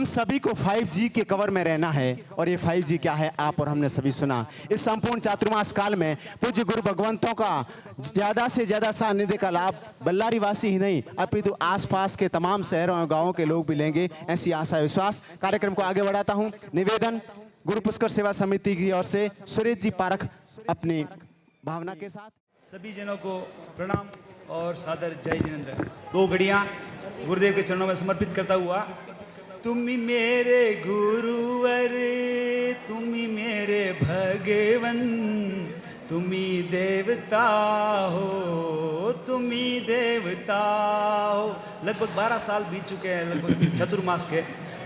सभी को 5G के कवर में रहना है और ये 5G क्या है आप और हमने सभी सुना। इस संपूर्ण चातुर्मास काल में पूज्य गुरु भगवंतों का ज़्यादा से ज़्यादा सानिध्य का लाभ बल्लारी वासी ही नहीं अपितु आसपास के तमाम शहरों और गाँवों के लोग भी लेंगे, ऐसी आशा विश्वास। कार्यक्रम को आगे बढ़ाता हूँ। निवेदन गुरु पुष्कर सेवा समिति की ओर से सुरेश जी पारख अपनी भावना के साथ सभी जनों को प्रणाम और सादर जय जिनेंद्र। 2 घड़ियां गुरुदेव के चरणों में समर्पित करता हुआ। तुम ही मेरे गुरुवर, तुम ही मेरे भगवन, तुम ही देवता हो, तुम ही देवता हो। लगभग 12 साल बीत चुके हैं, लगभग चतुर्मास के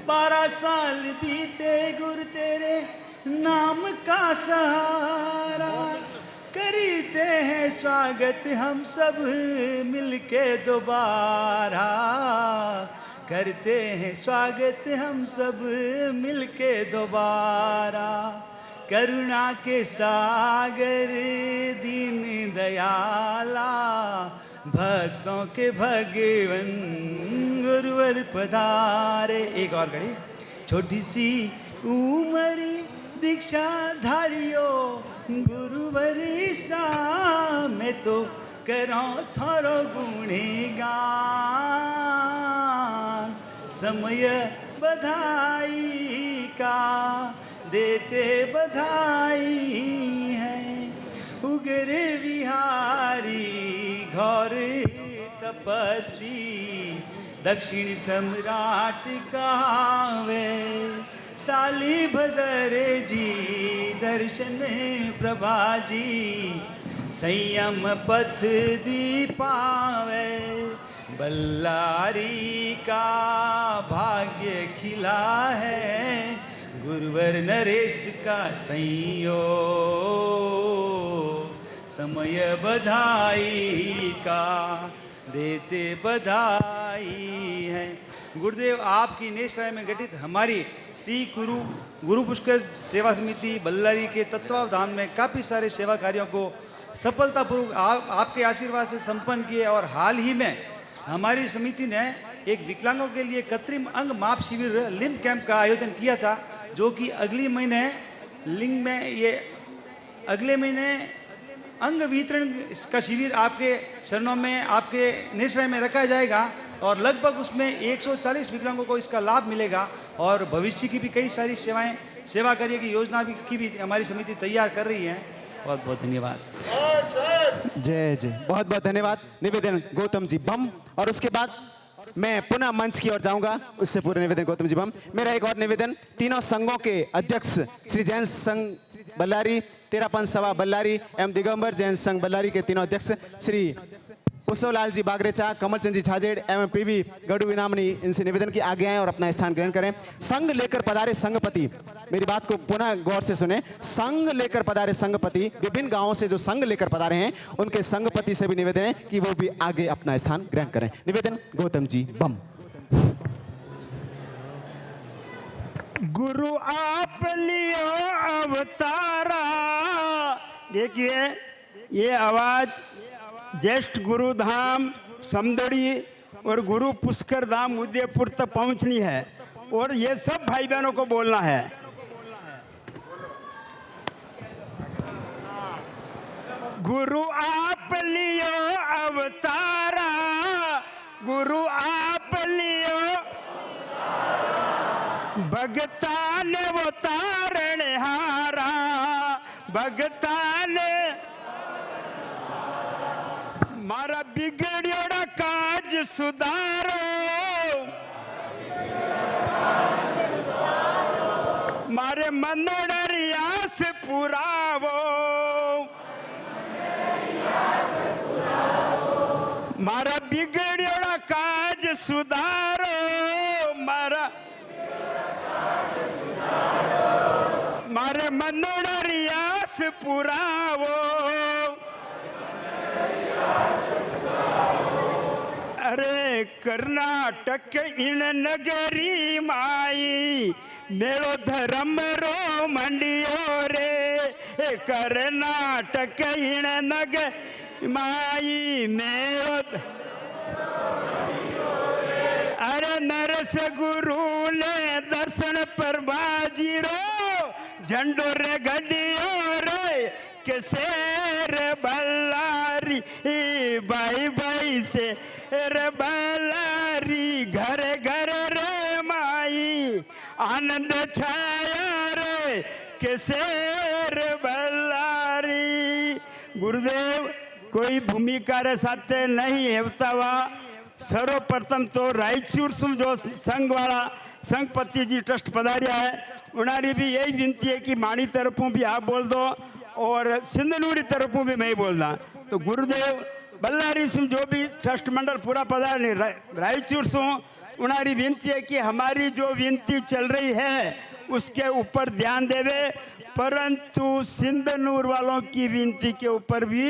12 साल बीते गुरु तेरे नाम का सहारा, करते हैं स्वागत हम सब मिलके दोबारा, करते हैं स्वागत हम सब मिलके दोबारा। करुणा के सागर दीन दयाला, भक्तों के भगवन गुरुवर पधारे। एक और घड़ी। छोटी सी उमरी दीक्षा धारियो गुरुवर सा, मैं तो करो थारो गुणगान। समय बधाई का देते बधाई है, उग्र विहारी घोर तपस्वी, दक्षिण सम्राट कहावे। साली भदर जी दर्शन प्रभा जी, संयम पथ दीपावे। बल्लारी का भाग्य खिला है, गुरुवर नरेश का संयोग। समय बधाई का देते बधाई है। गुरुदेव आपकी निश्चय में गठित हमारी श्री गुरु पुष्कर सेवा समिति बल्लारी के तत्वावधान में काफ़ी सारे सेवा कार्यों को सफलतापूर्वक आपके आशीर्वाद से संपन्न किए। और हाल ही में हमारी समिति ने एक विकलांगों के लिए कृत्रिम अंग माप शिविर लिम्ब कैंप का आयोजन किया था, जो कि अगले महीने अगले महीने अंग वितरण का शिविर आपके चरणों में आपके निश्चय में रखा जाएगा। और लगभग उसमें 140 विकलांगों को इसका लाभ मिलेगा। और भविष्य की भी कई सारी सेवा कार्य की योजना की भी हमारी समिति तैयार कर रही है। बहुत बहुत धन्यवाद। जय जय, बहुत बहुत धन्यवाद। निवेदन गौतम जी बम। और उसके बाद मैं पुनः मंच की ओर जाऊंगा, उससे पूरे निवेदन गौतम जी बम। मेरा एक और निवेदन, तीनों संघों के अध्यक्ष श्री जैन संघ बल्लारी, तेरापन सभा बल्लारी एवं दिगंबर जैन संघ बल्लारी के तीनों अध्यक्ष श्री पुष्पलाल जी बागरेचा, कमलचंद जी छाजेड़ एवं पीवी गढ़ू इनामनी, इनसे निवेदन की आगे आए और अपना स्थान ग्रहण करें। संघ लेकर पधारे संघपति, मेरी बात को पुनः गौर से सुने। संघ लेकर पधारे संघपति, विभिन्न गांवों से जो संघ लेकर पधारे हैं उनके संघपति से भी निवेदन है कि वो भी आगे अपना स्थान ग्रहण करें। निवेदन गौतम जी बम। गुरु आप लियो अवतारा। देखिए ये आवाज ज्येष्ठ गुरु धाम समदड़ी और गुरु पुष्कर धाम उदयपुर तक पहुंचनी है और ये सब भाई बहनों को बोलना है। गुरु आप लियो अवतारा, गुरु आप लियो भगता ने वो तारण हारा, भगता ने मारा बिगड़ियोड़ा काज सुधारो, मारे मनोड़रिया से पुरावो, मारा बिगड़ियोड़ा काज सुधारो, मारे मनोड़रिया से पुरावो। अरे कर्नाटक इन नगरी माई, मेरो धर्म रो मंडियो रे। कर्नाटक इन नगर माई, मेरो अरे नरस गुरु ने दर्शन पर बाजी रो झंडो रे घड़ियो रे के शेर बल्लारी भाई भाई से रे बल्लारी घर घर रे माई आनंद छाया रे के शेर बल्लारी। गुरुदेव कोई भूमिका रे साथे नहीं हेवतावा। सर्वप्रथम तो रायचूर सुम जो संघ वाला संघपति जी ट्रस्ट पधारिया है उन्हारी भी यही विनती है कि माणी तरफों भी आप बोल दो और सिंधनूरी तरफों भी मैं ही बोलना। तो गुरुदेव बल्लारी सुम जो भी ट्रस्ट मंडल पूरा पधार रायचूर सुम उन्हारी विनती है कि हमारी जो विनती चल रही है उसके ऊपर ध्यान देवे, परंतु सिंधनूर वालों की विनती के ऊपर भी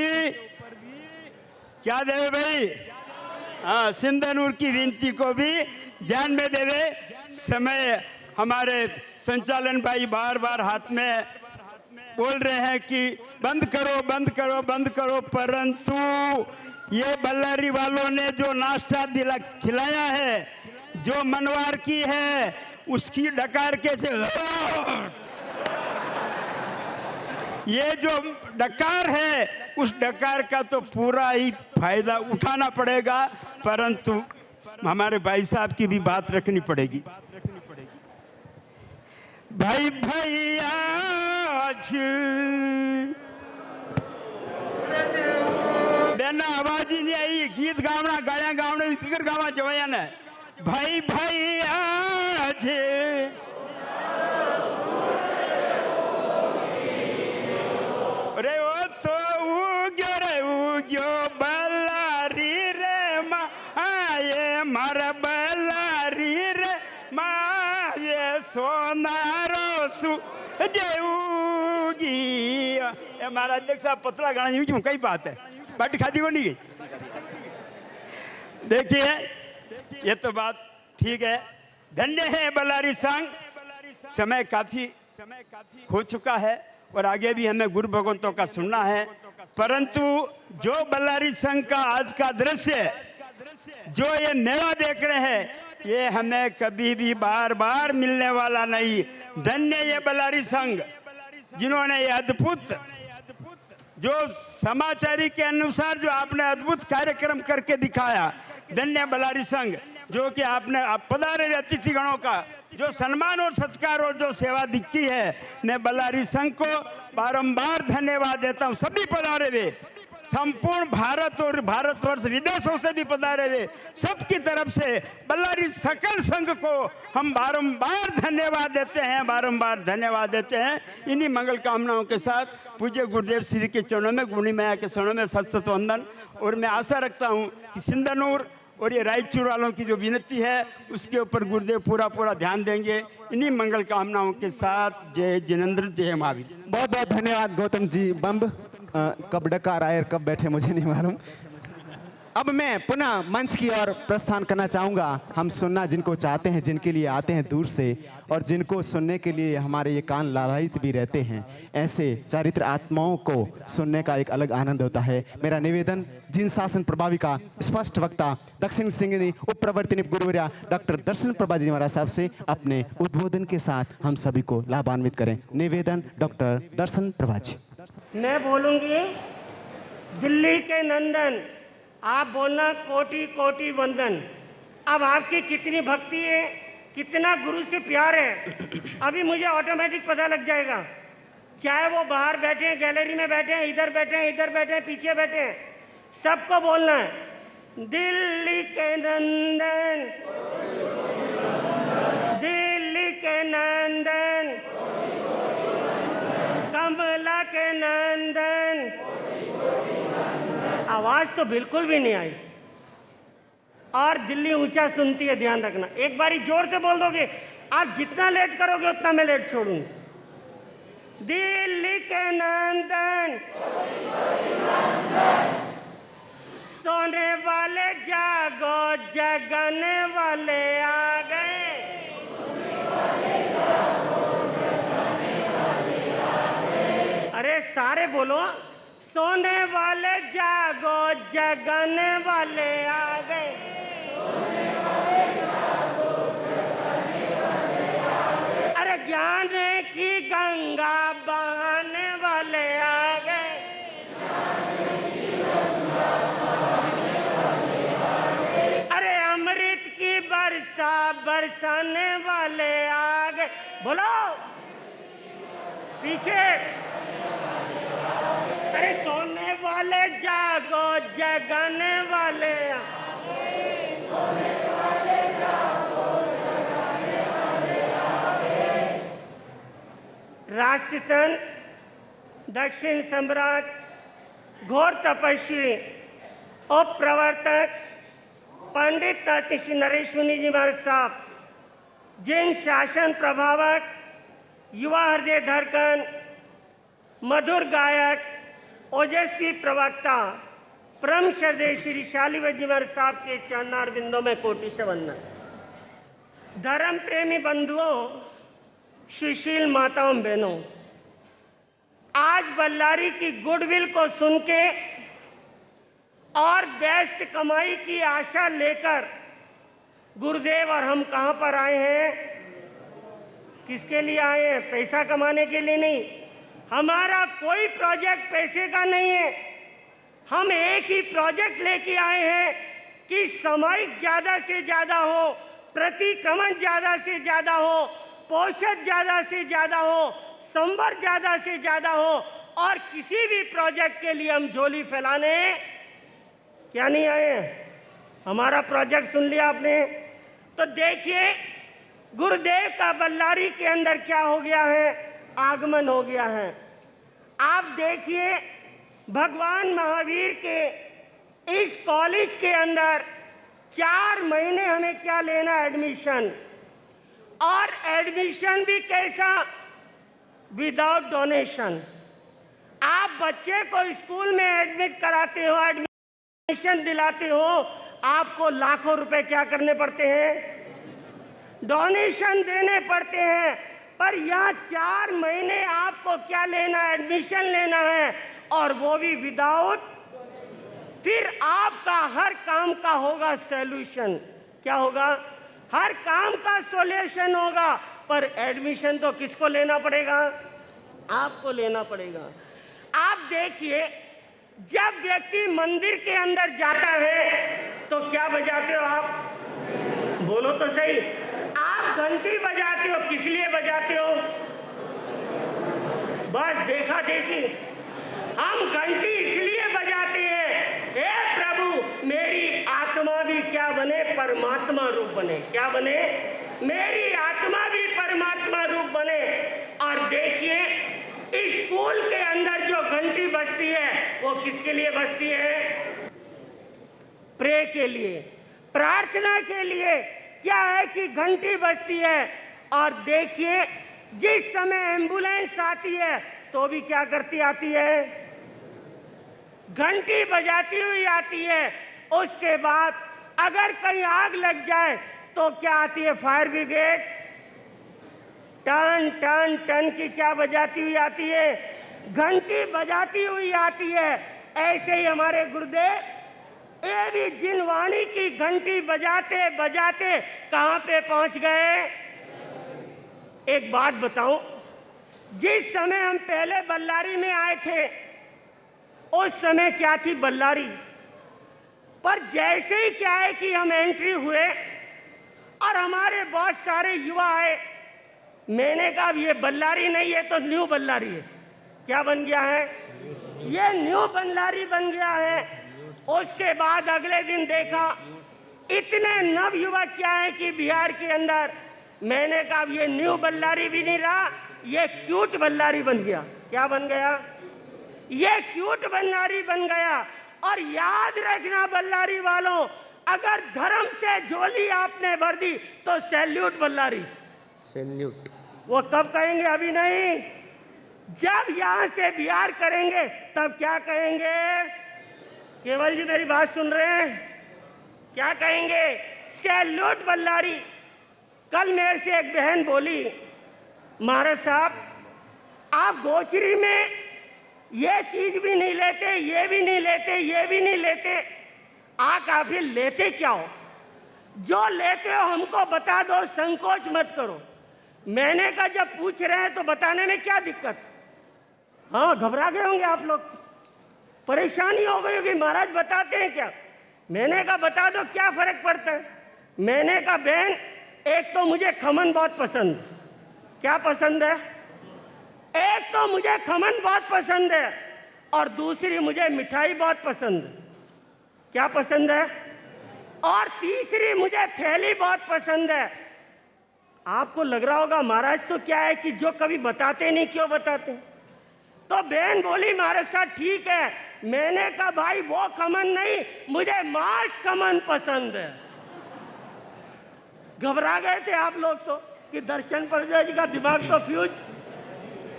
क्या देवे भाई? हाँ, सिंधनूर की विनती को भी ध्यान में देवे। समय हमारे संचालन भाई बार बार हाथ में बोल रहे हैं कि बंद करो बंद करो बंद करो, परंतु ये बल्लारी वालों ने जो नाश्ता खिलाया है, जो मनवार की है उसकी डकार के से ये जो डकार है उस डकार का तो पूरा ही फायदा उठाना पड़ेगा, परंतु हमारे भाई साहब की भी बात रखनी पड़ेगी। भाई भैया बेना आवाज ही नहीं आई, गीत गावना गाया गावना किकर गावा जवाया ने भाई भैया रे ओ तो उग्यो बल्लारी रे माए मार बल्लारी रे माए सोनारो सु जेऊगी। ये महाराज देख साहब पतला गाना नहीं क्यों कई बात है, बाटी खाती को नहीं गई। देखिए ये तो बात ठीक है, धन्य है बल्लारी संघ। समय काफी हो चुका है और आगे भी हमें गुरु भगवंतों का सुनना है, परंतु जो बल्लारी संघ का आज का दृश्य, जो ये मेला देख रहे हैं, ये हमें कभी भी बार बार मिलने वाला नहीं। धन्य ये बल्लारी संघ जिन्होंने ये अद्भुत, जो समाचारी के अनुसार जो आपने अद्भुत कार्यक्रम करके दिखाया, धन्य बल्लारी संघ। जो कि आपने पधारे अतिथिगणों का जो सम्मान और सत्कार और जो सेवा दिखती है, मैं बल्लारी संघ को बारंबार धन्यवाद देता हूँ। सभी पधारे वे, संपूर्ण भारत और भारतवर्ष विदेशों से भी पधारे वे, सबकी तरफ से बल्लारी सकल संघ को हम बारंबार धन्यवाद देते हैं, बारंबार धन्यवाद देते हैं। इन्हीं मंगल कामनाओं के साथ पूज्य गुरुदेव श्री के चरणों में, गुणी माया के चरणों में सत सत वंदन। और मैं आशा रखता हूँ कि सिंधनूर और ये रायचूर वालों की जो विनती है उसके ऊपर गुरुदेव पूरा ध्यान देंगे। इन्हीं मंगल कामनाओं के साथ जय जिनेंद्र, जय महावीर। बहुत बहुत धन्यवाद गौतम जी। बम्ब कब डकार आए और कब बैठे मुझे नहीं मालूम। अब मैं पुनः मंच की ओर प्रस्थान करना चाहूँगा। हम सुनना जिनको चाहते हैं, जिनके लिए आते हैं दूर से और जिनको सुनने के लिए हमारे ये कान लालायित भी रहते हैं, ऐसे चारित्र आत्माओं को सुनने का एक अलग आनंद होता है। मेरा निवेदन जिन शासन प्रभाविका स्पष्ट वक्ता दक्षिण सिंह उप प्रवर्तनी गुरुवर्या डॉक्टर दर्शन प्रभा जी महाराज साहब से अपने उद्बोधन के साथ हम सभी को लाभान्वित करें। निवेदन डॉक्टर दर्शन प्रभा जी। मैं बोलूँगी दिल्ली के नंदन, आप बोलना कोटि कोटि वंदन। अब आपकी कितनी भक्ति है, कितना गुरु से प्यार है, अभी मुझे ऑटोमेटिक पता लग जाएगा। चाहे वो बाहर बैठे हैं, गैलरी में बैठे हैं, इधर बैठे हैं, इधर बैठे हैं, पीछे बैठे हैं, सबको बोलना है दिल्ली के नंदन, दिल्ली के नंदन, कमला के नंदन। आवाज तो बिल्कुल भी नहीं आई और दिल्ली ऊंचा सुनती है, ध्यान रखना। एक बारी जोर से बोल दोगे, आप जितना लेट करोगे उतना मैं लेट छोड़ूंगा। दिल्ली के नंदन, सोने वाले जागो, जगने वाले आ गए। अरे सारे बोलो, सोने वाले जागो, जगने वाले आ गए। जाने की गंगा बहाने वाले आ गए। अरे अमृत की वर्षा बरसाने वाले आ गए। बोलो पीछे। अरे सोने वाले जागो जगाने वाले राष्ट्र संत दक्षिण सम्राट घोर तपस्वी और प्रवर्तक पंडित श्री नरेश मुनि जी महाराज साहब, जिन शासन प्रभावक, युवा हृदय धड़कन, मधुर गायक, ओजस्वी प्रवक्ता, परम श्रद्धेय श्री शालीवत जी महाराज साहब के चरणार बिंदों में कोटि से वंदन। धर्म प्रेमी बंधुओं, सुशील माताओं बहनों, आज बल्लारी की गुडविल को सुन के और बेस्ट कमाई की आशा लेकर गुरुदेव और हम कहाँ पर आए हैं? किसके लिए आए हैं? पैसा कमाने के लिए नहीं। हमारा कोई प्रोजेक्ट पैसे का नहीं है। हम एक ही प्रोजेक्ट लेके आए हैं कि सामायिक ज़्यादा से ज़्यादा हो, प्रतिक्रमण ज़्यादा से ज़्यादा हो, पोषक ज़्यादा से ज़्यादा हो, संवर ज़्यादा से ज़्यादा हो, और किसी भी प्रोजेक्ट के लिए हम झोली फैलाने क्या नहीं आए। हमारा प्रोजेक्ट सुन लिया आपने, तो देखिए गुरुदेव का बल्लारी के अंदर क्या हो गया है, आगमन हो गया है। आप देखिए भगवान महावीर के इस कॉलेज के अंदर 4 महीने हमें क्या लेना, एडमिशन, और एडमिशन भी कैसा, विदाउट डोनेशन। आप बच्चे को स्कूल में एडमिट कराते हो, एडमिशन दिलाते हो, आपको लाखों रुपए क्या करने पड़ते हैं, डोनेशन देने पड़ते हैं। पर यहाँ 4 महीने आपको क्या लेना, एडमिशन लेना है, और वो भी विदाउट। फिर आपका हर काम का होगा सॉल्यूशन। क्या होगा? हर काम का सॉल्यूशन होगा, पर एडमिशन तो किसको लेना पड़ेगा? आपको लेना पड़ेगा। आप देखिए जब व्यक्ति मंदिर के अंदर जाता है तो क्या बजाते हो आप? बोलो तो सही। आप घंटी बजाते हो, किस लिए बजाते हो? बस देखा देखी। हम घंटी इसलिए बजाते हैं, हे प्रभु मेरी आत्मा भी क्या बने, परमात्मा रूप बने। क्या बने? मेरी आत्मा भी परमात्मा रूप बने। और देखिए स्कूल के अंदर जो घंटी बजती है वो किसके लिए बजती है? प्रे के लिए, प्रार्थना के लिए। क्या है कि घंटी बजती है। और देखिए जिस समय एम्बुलेंस आती है तो भी क्या करती आती है? घंटी बजाती हुई आती है। उसके बाद अगर कहीं आग लग जाए तो क्या आती है? फायर ब्रिगेड टन टन टन की क्या बजाती हुई आती है? घंटी बजाती हुई आती है। ऐसे ही हमारे गुरुदेव ये भी जिनवाणी की घंटी बजाते बजाते कहाँ पे पहुंच गए? एक बात बताऊं, जिस समय हम पहले बल्लारी में आए थे उस समय क्या थी बल्लारी, पर जैसे ही क्या है कि हम एंट्री हुए और हमारे बहुत सारे युवा आए, मैंने कहा ये बल्लारी नहीं है तो न्यू बल्लारी है। क्या बन गया है? ये न्यू बल्लारी बन गया है। उसके बाद अगले दिन देखा इतने नव युवक क्या है कि बिहार के अंदर, मैंने कहा ये न्यू बल्लारी भी नहीं रहा, ये क्यूट बल्लारी बन गया। क्या बन गया? ये क्यूट बल्लारी बन गया। और याद रखना बल्लारी वालों, अगर धर्म से झोली आपने भर दी तो सैल्यूट बल्लारी, सैल्यूट। वो कब कहेंगे? अभी नहीं, जब यहाँ से बिहार करेंगे तब क्या कहेंगे? केवल जी मेरी बात सुन रहे हैं? क्या कहेंगे? सैल्यूट बल्लारी। कल मेरे से एक बहन बोली, महाराज साहब आप गोचरी में ये चीज भी नहीं लेते, ये भी नहीं लेते, ये भी नहीं लेते, आप आखिर लेते क्या हो? जो लेते हो हमको बता दो, संकोच मत करो। मैंने कहा जब पूछ रहे हैं तो बताने में क्या दिक्कत। हाँ, घबरा गए होंगे आप लोग, परेशानी हो गई होगी, महाराज बताते हैं क्या। मैंने कहा बता दो, क्या फर्क पड़ता है। मैंने कहा बहन, एक तो मुझे खमन बहुत पसंद। क्या पसंद है? एक तो मुझे खमन बहुत पसंद है और दूसरी मुझे मिठाई बहुत पसंद है। क्या पसंद है? और तीसरी मुझे थैली बहुत पसंद है। आपको लग रहा होगा महाराज तो क्या है कि जो कभी बताते नहीं, क्यों बताते। तो बहन बोली महाराज साहब ठीक है। मैंने कहा भाई वो खमन नहीं, मुझे मांस खमन पसंद है। घबरा गए थे आप लोग तो कि दर्शन प्रभा जी का दिमाग तो फ्यूज।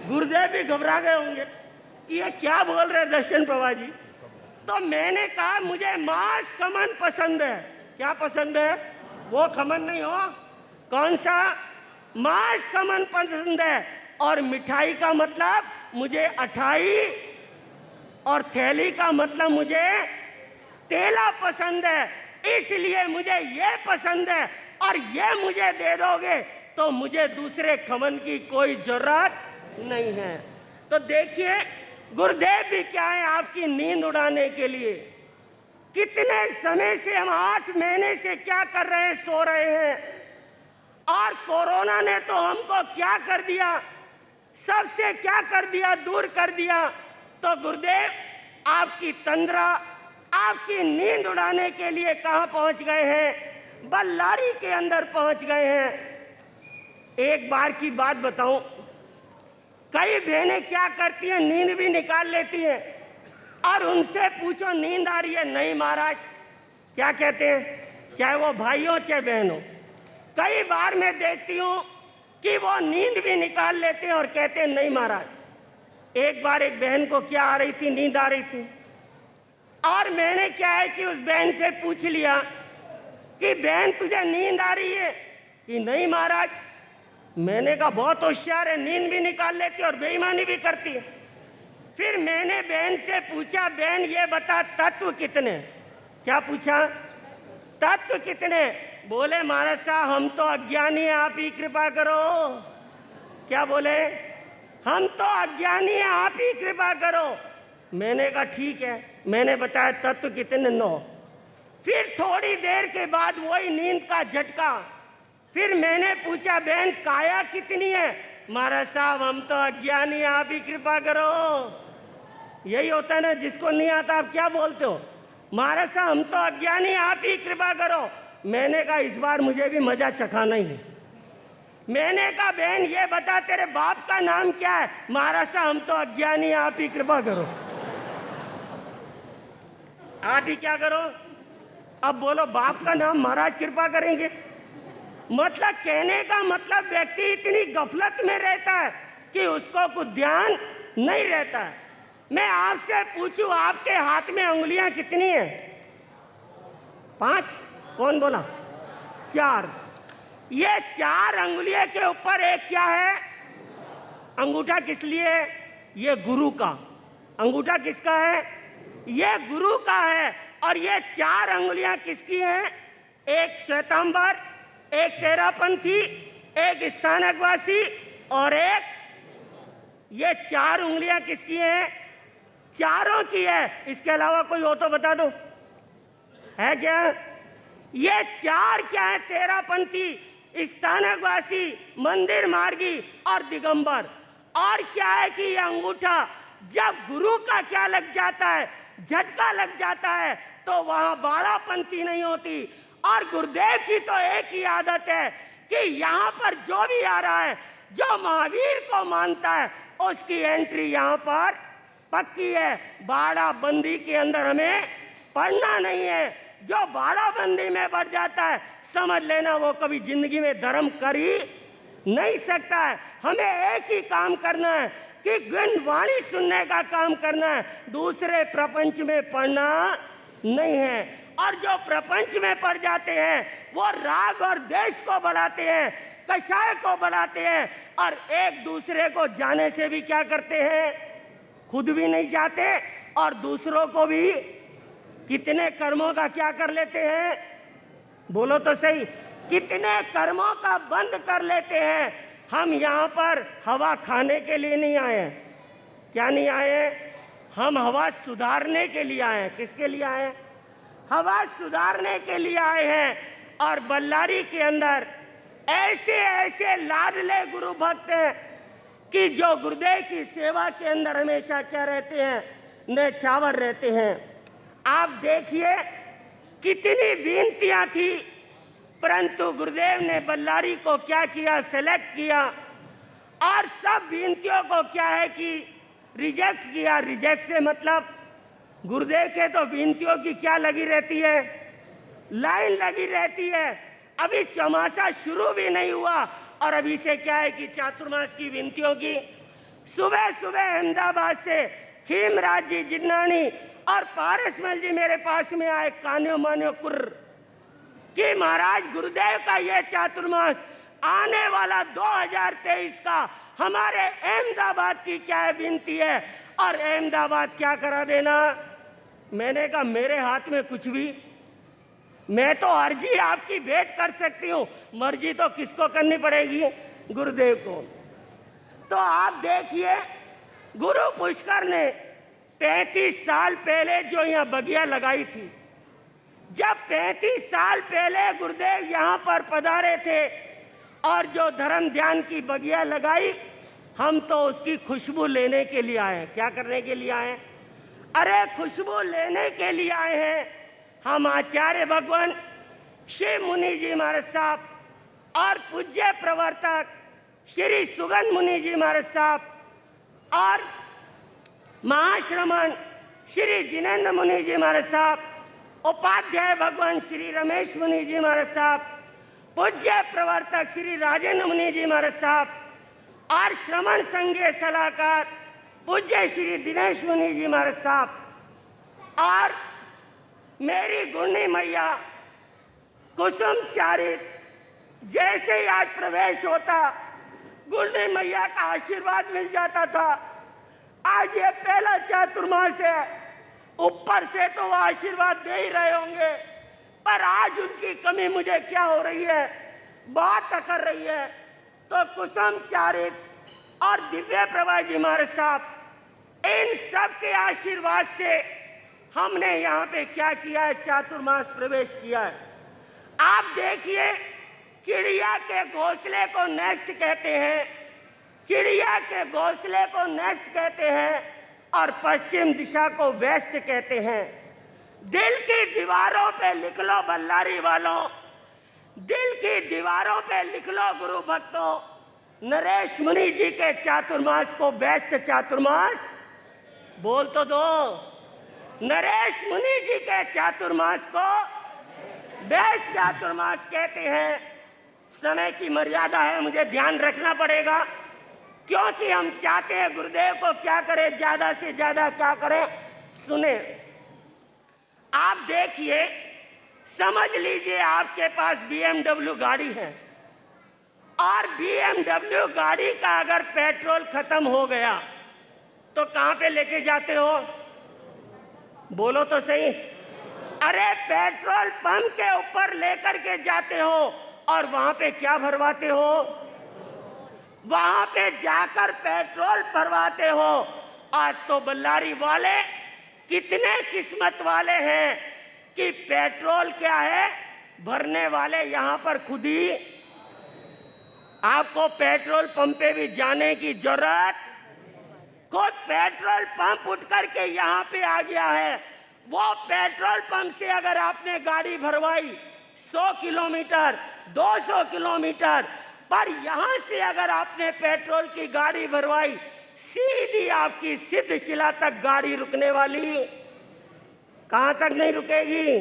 गुरुदेव भी घबरा गए होंगे कि ये क्या बोल रहे दर्शन प्रभा जी। तो मैंने कहा मुझे मांस खमन पसंद है। क्या पसंद है? वो खमन नहीं हो, कौन सा? मांस खमन पसंद है। और मिठाई का मतलब मुझे अठाई, और थैली का मतलब मुझे तेला पसंद है। इसलिए मुझे ये पसंद है और ये मुझे दे दोगे तो मुझे दूसरे खमन की कोई जरूरत नहीं है। तो देखिए गुरुदेव भी क्या है आपकी नींद उड़ाने के लिए। कितने समय से हम 8 महीने से क्या कर रहे हैं, सो रहे हैं। और कोरोना ने तो हमको क्या कर दिया, सबसे क्या कर दिया, दूर कर दिया। तो गुरुदेव आपकी तंद्रा, आपकी नींद उड़ाने के लिए कहाँ पहुंच गए हैं? बल्लारी के अंदर पहुंच गए हैं। एक बार की बात बताऊं, कई बहनें क्या करती हैं, नींद भी निकाल लेती हैं और उनसे पूछो नींद आ रही है, नहीं महाराज। क्या कहते हैं, चाहे वो भाई हो चाहे बहन हो। कई बार मैं देखती हूँ कि वो नींद भी निकाल लेते हैं और कहते हैं नहीं महाराज। एक बार एक बहन को क्या आ रही थी, नींद आ रही थी, और मैंने क्या है कि उस बहन से पूछ लिया कि बहन तुझे नींद आ रही है? कि नहीं महाराज। मैंने कहा बहुत होशियार है, नींद भी निकाल लेती और बेईमानी भी करती है। फिर मैंने बहन से पूछा, बहन ये बता तत्व कितने? क्या पूछा? तत्व कितने? बोले महाराज साहब हम तो अज्ञानी हैं, आप ही कृपा करो। क्या बोले? हम तो अज्ञानी हैं, आप ही कृपा करो। मैंने कहा ठीक है। मैंने बताया तत्व कितने? 9। फिर थोड़ी देर के बाद वही नींद का झटका। फिर मैंने पूछा बहन काया कितनी है? महाराज साहब हम तो अज्ञानी हैं, आप ही कृपा करो। यही होता है ना, जिसको नहीं आता आप क्या बोलते हो, महाराज साहब हम तो अज्ञानी हैं, आप ही कृपा करो। मैंने कहा इस बार मुझे भी मजा चखाना ही है। मैंने कहा बहन ये बता तेरे बाप का नाम क्या है? महाराज साहब हम तो अज्ञानी हैं, आप ही कृपा करो। आप ही क्या करो? अब बोलो बाप का नाम महाराज कृपा करेंगे। मतलब कहने का मतलब व्यक्ति इतनी गफलत में रहता है कि उसको कुछ ध्यान नहीं रहता है। मैं आपसे पूछूं आपके हाथ में उंगलियां कितनी हैं? 5? कौन बोला? 4। ये 4 अंगुलियों के ऊपर एक क्या है? अंगूठा। किस लिए? ये गुरु का। अंगूठा किसका है? ये गुरु का है। और ये 4 अंगुलियां किसकी हैं? एक श्वेतांबर, एक तेरापंथी, एक स्थानकवासी और एक। ये 4 उंगलियां किसकी हैं? चारों की है। इसके अलावा कोई हो तो बता दो, है क्या? ये 4 क्या है? तेरापंथी, स्थानकवासी, मंदिर मार्गी और दिगंबर। और क्या है कि ये अंगूठा जब गुरु का क्या लग जाता है, झटका लग जाता है, तो वहां बाड़ापंथी नहीं होती। और गुरुदेव की तो एक ही आदत है कि यहाँ पर जो भी आ रहा है, जो महावीर को मानता है, उसकी एंट्री यहाँ पर पक्की है। बाड़ाबंदी के अंदर हमें पढ़ना नहीं है। जो बाड़ाबंदी में बढ़ जाता है समझ लेना वो कभी जिंदगी में धर्म कर ही नहीं सकता है। हमें एक ही काम करना है कि गुणवाणी सुनने का काम करना है, दूसरे प्रपंच में पढ़ना नहीं है। और जो प्रपंच में पड़ जाते हैं वो राग और द्वेष को बढ़ाते हैं, कषाय को बढ़ाते हैं, और एक दूसरे को जाने से भी क्या करते हैं, खुद भी नहीं जाते और दूसरों को भी कितने कर्मों का क्या कर लेते हैं, बोलो तो सही, कितने कर्मों का बंद कर लेते हैं। हम यहाँ पर हवा खाने के लिए नहीं आए हैं। क्या नहीं आए हैं? हम हवा सुधारने के लिए आए हैं। किसके लिए आए हैं? हवा सुधारने के लिए आए हैं। और बल्लारी के अंदर ऐसे ऐसे लाडले गुरु भक्त हैं कि जो गुरुदेव की सेवा के अंदर हमेशा क्या रहते हैं? न्यौछावर रहते हैं। आप देखिए कितनी विनतियां थी, परंतु गुरुदेव ने बल्लारी को क्या किया? सेलेक्ट किया और सब विनतियों को क्या है कि रिजेक्ट किया। रिजेक्ट से मतलब गुरुदेव के तो विनतियों की क्या लगी रहती है? लाइन लगी रहती है। अभी चौमासा शुरू भी नहीं हुआ और अभी से क्या है कि चातुर्मास की विनतियों की सुबह सुबह अहमदाबाद से खीमराज जी जिन्नानी और पारसमल जी मेरे पास में आए कान्यो मान्यो कुर्र कि महाराज गुरुदेव का यह चातुर्मास आने वाला 2023 का हमारे अहमदाबाद की क्या है विनती है और अहमदाबाद क्या करा देना। मैंने कहा मेरे हाथ में कुछ भी, मैं तो अर्जी आपकी भेंट कर सकती हूँ, मर्जी तो किसको करनी पड़ेगी? गुरुदेव को। तो आप देखिए गुरु पुष्कर ने 35 साल पहले जो यहाँ बगिया लगाई थी, जब 35 साल पहले गुरुदेव यहाँ पर पधारे थे और जो धर्म ध्यान की बगिया लगाई, हम तो उसकी खुशबू लेने के लिए आए हैं। क्या करने के लिए आए हैं? अरे खुशबू लेने के लिए आए हैं। हम आचार्य भगवान शिव मुनि जी महाराज साहब और पूज्य प्रवर्तक श्री सुगंध मुनि जी महाराज साहब और महाश्रमण श्री जिनेन्द्र मुनि जी महाराज साहब, उपाध्याय भगवान श्री रमेश मुनि जी महाराज साहब, पूज्य प्रवर्तक श्री राजेंद्र मुनि जी महाराज साहब और श्रमण संघीय सलाहकार पूज्य श्री दिनेश मुनि जी महाराज साहब और मेरी गुणी मैया कुसुम चारित। जैसे ही आज प्रवेश होता गुणी मैया का आशीर्वाद मिल जाता था। आज ये पहला चातुर्मास है, ऊपर से तो वो आशीर्वाद दे ही रहे होंगे, पर आज उनकी कमी मुझे क्या हो रही है? बहुत अकर रही है। तो कुसुम चारित और दिव्य प्रभा जी महाराज साहब, इन सब के आशीर्वाद से हमने यहाँ पे क्या किया है? चातुर्मास प्रवेश किया है। आप देखिए चिड़िया के घोंसले को नेस्ट कहते हैं, चिड़िया के घोंसले को नेस्ट कहते हैं और पश्चिम दिशा को वेस्ट कहते हैं। दिल की दीवारों पे लिख लो बल्लारी वालों, दिल की दीवारों पे लिख लो गुरु भक्तों, नरेश मुनि जी के चातुर्मास को बेस्ट चातुर्मास बोल तो दो। नरेश मुनि जी के चातुर्मास को बेस्ट चातुर्मास कहते हैं। समय की मर्यादा है, मुझे ध्यान रखना पड़ेगा, क्योंकि हम चाहते हैं गुरुदेव को क्या करें, ज्यादा से ज्यादा क्या करें, सुने। आप देखिए, समझ लीजिए आपके पास BMW गाड़ी है और BMW गाड़ी का अगर पेट्रोल खत्म हो गया तो कहाँ पे लेके जाते हो? बोलो तो सही। अरे पेट्रोल पंप के ऊपर लेकर के जाते हो और वहां पे क्या भरवाते हो? वहां पे जाकर पेट्रोल भरवाते हो। आज तो बल्लारी वाले कितने किस्मत वाले हैं कि पेट्रोल क्या है भरने वाले यहाँ पर खुद ही। आपको पेट्रोल पंप पे भी जाने की जरूरत, खुद पेट्रोल पंप उठ करके यहाँ पे आ गया है। वो पेट्रोल पंप से अगर आपने गाड़ी भरवाई 100 किलोमीटर 200 किलोमीटर, पर यहाँ से अगर आपने पेट्रोल की गाड़ी भरवाई सीधी आपकी सिद्धशिला तक गाड़ी रुकने वाली, कहाँ तक नहीं रुकेगी?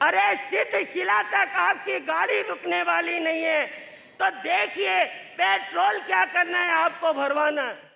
अरे सिद्धशिला तक आपकी गाड़ी रुकने वाली नहीं है। तो देखिए पेट्रोल क्या करना है, आपको भरवाना है।